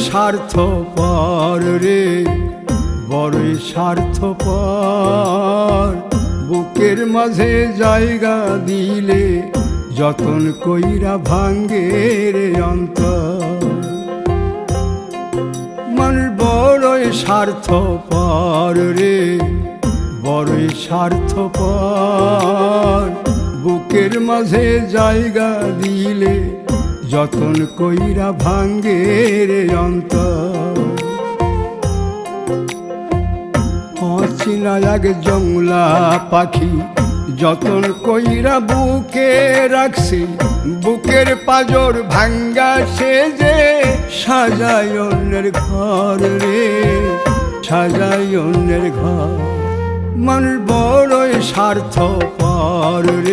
স্বার্থপর রে, বড়ই স্বার্থপর। বুকের মাঝে জায়গা দিলে যতন কইরা ভাঙ্গে রে অন্তর। মানুষ বড়ই স্বার্থপর রে, বড়ই স্বার্থপর। বুকের মাঝে জায়গা দিলে যতন কইরা ভাঙ্গে রে অন্তর। অচিনা এক জংলা পাখি যতন কইরা বুকে রাখছি, বুকের পাজর ভাঙ্গা সে যে সাজায় অন্যের ঘর রে, সাজায় অন্যের ঘর। মানুষ বড়ই স্বার্থপর রে।